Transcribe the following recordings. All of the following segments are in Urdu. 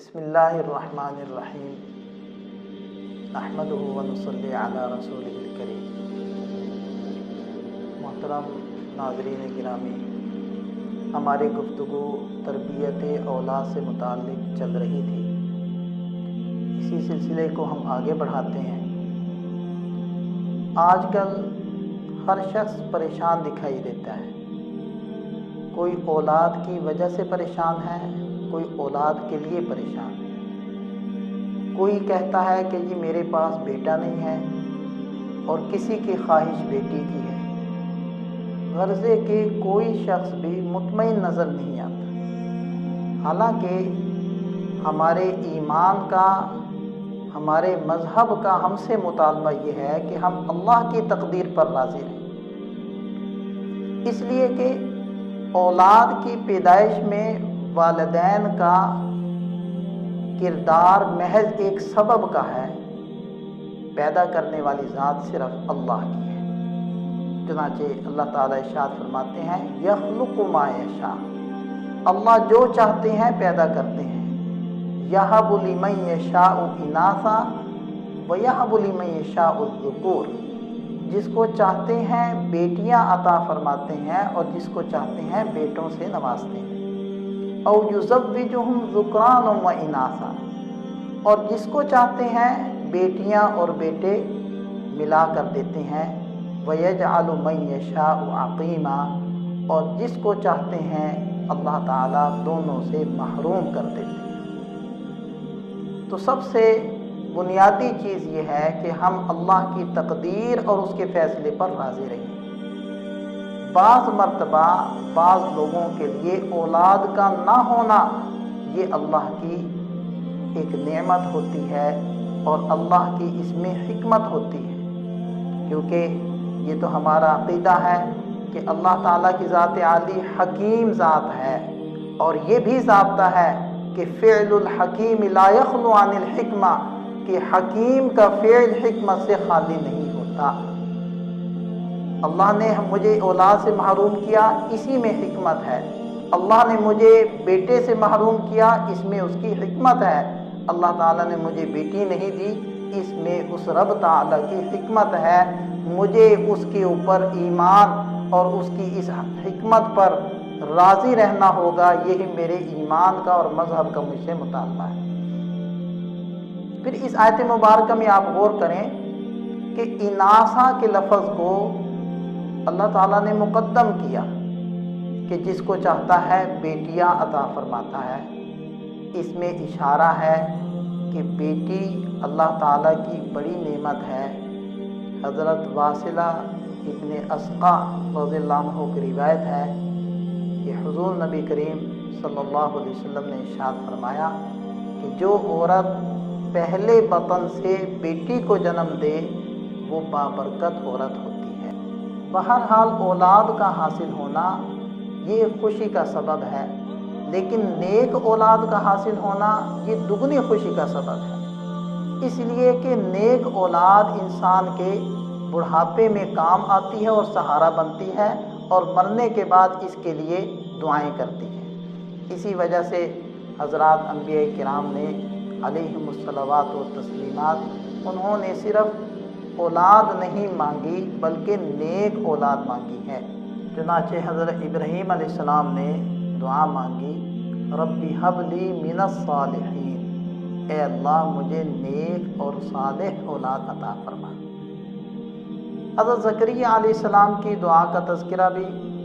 بسم اللہ الرحمن الرحیم نحمدہ ونصلی علی رسولہ الکریم۔ محترم ناظرین گرامی، ہماری گفتگو تربیت اولاد سے متعلق چل رہی تھی۔ اسی سلسلے کو ہم آگے بڑھاتے ہیں۔ آج کل ہر شخص پریشان دکھائی دیتا ہے۔ کوئی اولاد کی وجہ سے پریشان ہے، کوئی اولاد کے لیے پریشان ہے۔ کوئی کہتا ہے کہ جی میرے پاس بیٹا نہیں ہے، اور کسی کی خواہش بیٹی کی ہے۔ غرضے کہ کوئی شخص بھی مطمئن نظر نہیں آتا۔ حالانکہ ہمارے ایمان کا، ہمارے مذہب کا ہم سے مطالبہ یہ ہے کہ ہم اللہ کی تقدیر پر راضی رہیں۔ اس لیے کہ اولاد کی پیدائش میں والدین کا کردار محض ایک سبب کا ہے، پیدا کرنے والی ذات صرف اللہ کی ہے۔ چنانچہ اللہ تعالیٰ ارشاد فرماتے ہیں یخلق ما یشاء، اللہ جو چاہتے ہیں پیدا کرتے ہیں۔ یہب لمن یشاء اناثا ویہب لمن یشاء الذکور، جس کو چاہتے ہیں بیٹیاں عطا فرماتے ہیں اور جس کو چاہتے ہیں بیٹوں سے نوازتے ہیں۔ او یزوجہم ذکرانا و اناثا، اور جس کو چاہتے ہیں بیٹیاں اور بیٹے ملا کر دیتے ہیں۔ ویجعل من یشاء عقیما، اور جس کو چاہتے ہیں اللہ تعالیٰ دونوں سے محروم کر دیتے ہیں۔ تو سب سے بنیادی چیز یہ ہے کہ ہم اللہ کی تقدیر اور اس کے فیصلے پر راضی رہیں۔ بعض مرتبہ بعض لوگوں کے لیے اولاد کا نہ ہونا یہ اللہ کی ایک نعمت ہوتی ہے، اور اللہ کی اس میں حکمت ہوتی ہے، کیونکہ یہ تو ہمارا عقیدہ ہے کہ اللہ تعالیٰ کی ذات عالی حکیم ذات ہے، اور یہ بھی ضابطہ ہے کہ فعل الحکیم لا یخلو عن الحکمہ، کہ حکیم کا فعل حکمت سے خالی نہیں ہوتا۔ اللہ نے مجھے اولاد سے محروم کیا، اسی میں حکمت ہے۔ اللہ نے مجھے بیٹے سے محروم کیا، اس میں اس کی حکمت ہے۔ اللہ تعالیٰ نے مجھے بیٹی نہیں دی، اس میں اس رب تعالیٰ کی حکمت ہے۔ مجھے اس کے اوپر ایمان اور اس کی اس حکمت پر راضی رہنا ہوگا، یہی میرے ایمان کا اور مذہب کا مجھ سے مطالبہ ہے۔ پھر اس آیت مبارکہ میں آپ غور کریں کہ اناسا کے لفظ کو اللہ تعالیٰ نے مقدم کیا کہ جس کو چاہتا ہے بیٹیاں عطا فرماتا ہے۔ اس میں اشارہ ہے کہ بیٹی اللہ تعالیٰ کی بڑی نعمت ہے۔ حضرت واصلہ ابن اسقع رضی اللہ عنہ کی روایت ہے کہ حضور نبی کریم صلی اللہ علیہ وسلم نے ارشاد فرمایا کہ جو عورت پہلے بطن سے بیٹی کو جنم دے وہ بابرکت عورت ہوتی ہے۔ بہرحال اولاد کا حاصل ہونا یہ خوشی کا سبب ہے، لیکن نیک اولاد کا حاصل ہونا یہ دگنی خوشی کا سبب ہے، اس لیے کہ نیک اولاد انسان کے بڑھاپے میں کام آتی ہے اور سہارا بنتی ہے، اور مرنے کے بعد اس کے لیے دعائیں کرتی ہے۔ اسی وجہ سے حضرات انبیاء کرام نے علیہم الصلوات و تسلیمات، انہوں نے صرف اولاد نہیں مانگی بلکہ نیک اولاد مانگی ہے۔ چنانچہ حضرت ابراہیم علیہ السلام نے دعا مانگی ربی حب لی من الصالحین، اے اللہ مجھے نیک اور صالح اولاد عطا فرما۔ حضرت زکریا علیہ السلام کی دعا کا تذکرہ بھی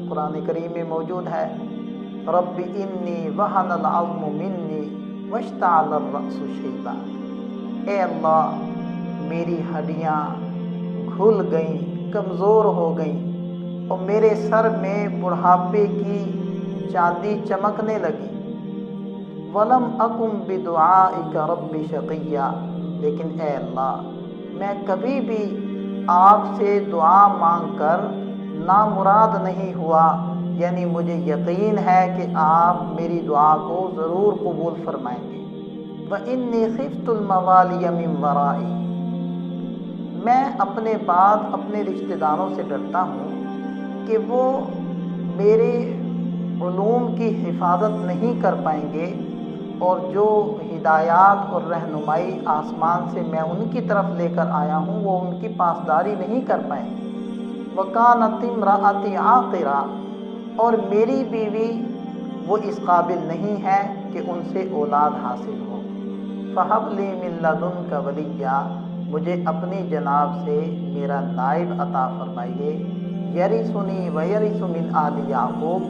قرآن کریم میں موجود ہے۔ رب انی وہن العظم منی واشتعل الرأس شیبا، اے اللہ میری ہڈیاں گھل گئیں، کمزور ہو گئیں، اور میرے سر میں بڑھاپے کی چاندی چمکنے لگی۔ وَلَمْ أَكُنْ بِدُعَائِكَ رَبِّ شَقِيًّا، لیکن اے اللہ میں کبھی بھی آپ سے دعا مانگ کر نامراد نہیں ہوا، یعنی مجھے یقین ہے کہ آپ میری دعا کو ضرور قبول فرمائیں گے۔ وَإِنِّي خِفْتُ الْمَوَالِيَ مِنْ وَرَائِي، میں اپنے بعد اپنے رشتہ داروں سے ڈرتا ہوں کہ وہ میرے علوم کی حفاظت نہیں کر پائیں گے، اور جو ہدایات اور رہنمائی آسمان سے میں ان کی طرف لے کر آیا ہوں وہ ان کی پاسداری نہیں کر پائیں۔ وَكَانَتِ امْرَأَتِي عَاقِرًا، اور میری بیوی وہ اس قابل نہیں ہے کہ ان سے اولاد حاصل ہو۔ فَهَبْ لِي مِن لَّدُنْكَ وَلِيًّا، مجھے اپنی جناب سے میرا نائب عطا فرمائیے، یرثنی ویرث من آل یعقوب،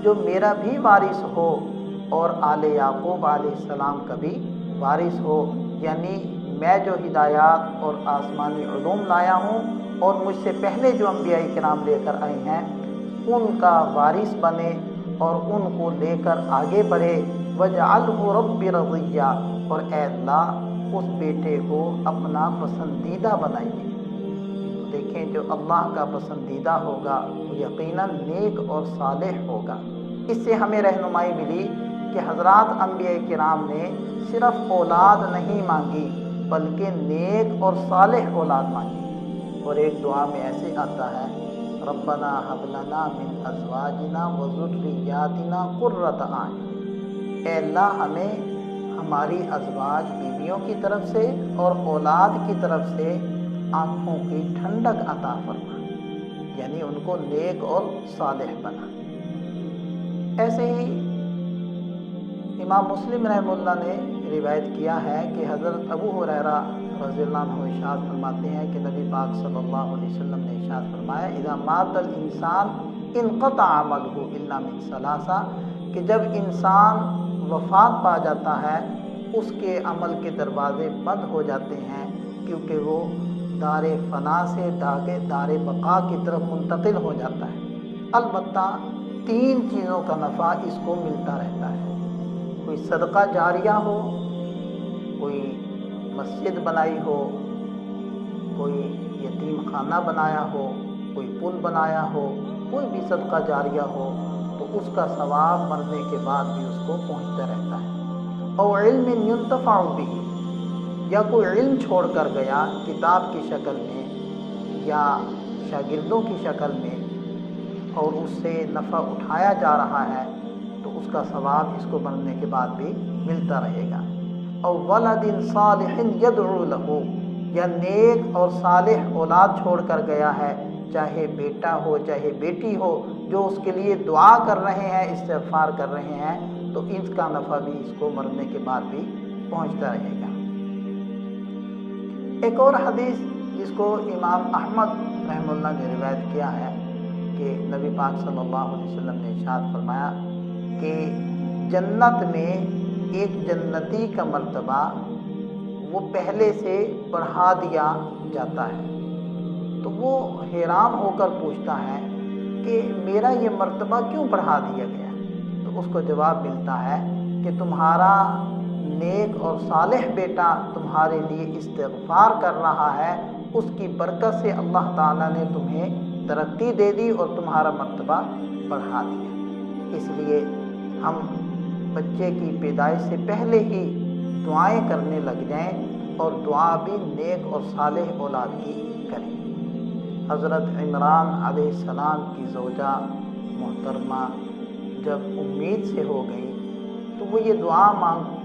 جو میرا بھی وارث ہو اور آل یعقوب علیہ السلام کا بھی وارث ہو، یعنی میں جو ہدایات اور آسمانی علوم لایا ہوں اور مجھ سے پہلے جو انبیاء کرام لے کر آئے ہیں ان کا وارث بنے اور ان کو لے کر آگے بڑھے۔ وَاجْعَلْهُ رَبِّ رَضِيًّا، اور اے اللہ اس بیٹے کو اپنا پسندیدہ بنائیے۔ دیکھیں جو اللہ کا پسندیدہ ہوگا وہ یقیناً نیک اور صالح ہوگا۔ اس سے ہمیں رہنمائی ملی کہ حضرات انبیاء کرام نے صرف اولاد نہیں مانگی بلکہ نیک اور صالح اولاد مانگی۔ اور ایک دعا میں ایسے آتا ہے ربنا ہب لنا من ازواجنا وذریاتنا قرۃ اعین، اے اللہ ہمیں ہماری ازواج بیویوں کی طرف سے اور اولاد کی طرف سے آنکھوں کی ٹھنڈک عطا فرما، یعنی ان کو نیک اور صالح بنا۔ ایسے ہی امام مسلم رحمہ اللہ نے روایت کیا ہے کہ حضرت ابو ہریرہ رضی اللہ عنہ ارشاد فرماتے ہیں کہ نبی پاک صلی اللہ علیہ وسلم نے ارشاد فرمایا اذا مات الانسان انقطع عمله الا من ثلاثہ، کہ جب انسان وفات پا جاتا ہے اس کے عمل کے دروازے بند ہو جاتے ہیں، کیونکہ وہ دار فنا سے دار بقا کی طرف منتقل ہو جاتا ہے۔ البتہ تین چیزوں کا نفع اس کو ملتا رہتا ہے، کوئی صدقہ جاریہ ہو، کوئی مسجد بنائی ہو، کوئی یتیم خانہ بنایا ہو، کوئی پل بنایا ہو، کوئی بھی صدقہ جاریہ ہو تو اس کا ثواب مرنے کے بعد بھی اس کو پہنچتا رہتا ہے۔ اور علم ينتفع به، یا کوئی علم چھوڑ کر گیا کتاب کی شکل میں یا شاگردوں کی شکل میں اور اس سے نفع اٹھایا جا رہا ہے تو اس کا ثواب اس کو مرنے کے بعد بھی ملتا رہے گا۔ اور ولد صالح يدعو له، یا نیک اور صالح اولاد چھوڑ کر گیا ہے، چاہے بیٹا ہو چاہے بیٹی ہو، جو اس کے لیے دعا کر رہے ہیں استغفار کر رہے ہیں، تو اس کا نفع بھی اس کو مرنے کے بعد بھی پہنچتا رہے گا۔ ایک اور حدیث جس کو امام احمد رحمہ اللہ نے روایت کیا ہے کہ نبی پاک صلی اللہ علیہ وسلم نے ارشاد فرمایا کہ جنت میں ایک جنتی کا مرتبہ وہ پہلے سے بڑھا دیا جاتا ہے، تو وہ حیران ہو کر پوچھتا ہے کہ میرا یہ مرتبہ کیوں بڑھا دیا گیا؟ تو اس کو جواب ملتا ہے کہ تمہارا نیک اور صالح بیٹا تمہارے لیے استغفار کر رہا ہے، اس کی برکت سے اللہ تعالیٰ نے تمہیں ترقی دے دی اور تمہارا مرتبہ بڑھا دیا۔ اس لیے ہم بچے کی پیدائش سے پہلے ہی دعائیں کرنے لگ جائیں اور دعا بھی نیک اور صالح اولاد کی کریں۔ حضرت عمران علیہ السلام کی زوجہ محترمہ جب امید سے ہو گئی تو وہ یہ دعا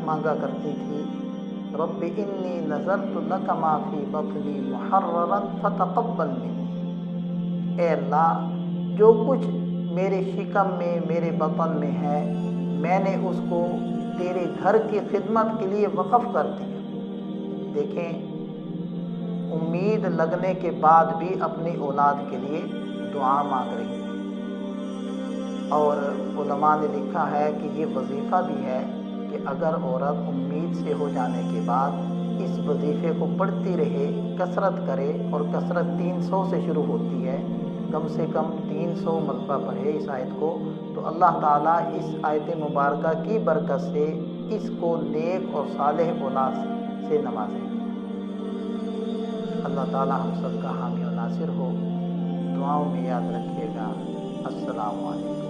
مانگا کرتی تھی رب انی نذرت لک ما فی بطنی محررا فتقبل منی، اے اللہ جو کچھ میرے شکم میں میرے بطن میں ہے میں نے اس کو تیرے گھر کی خدمت کے لیے وقف کر دیا۔ دیکھیں امید لگنے کے بعد بھی اپنی اولاد کے لیے دعا مانگ رہی ہے۔ اور علماء نے لکھا ہے کہ یہ وظیفہ بھی ہے کہ اگر عورت امید سے ہو جانے کے بعد اس وظیفے کو پڑھتی رہے، کثرت کرے، اور کثرت 300 سے شروع ہوتی ہے، کم سے کم 300 مرتبہ پڑھے اس آیت کو، تو اللہ تعالیٰ اس آیت مبارکہ کی برکت سے اس کو نیک اور صالح اولاد سے نوازے۔ اللہ تعالیٰ ہم سب کا حامی و ناصر ہو۔ دعاؤں میں یاد رکھیے گا۔ السلام علیکم۔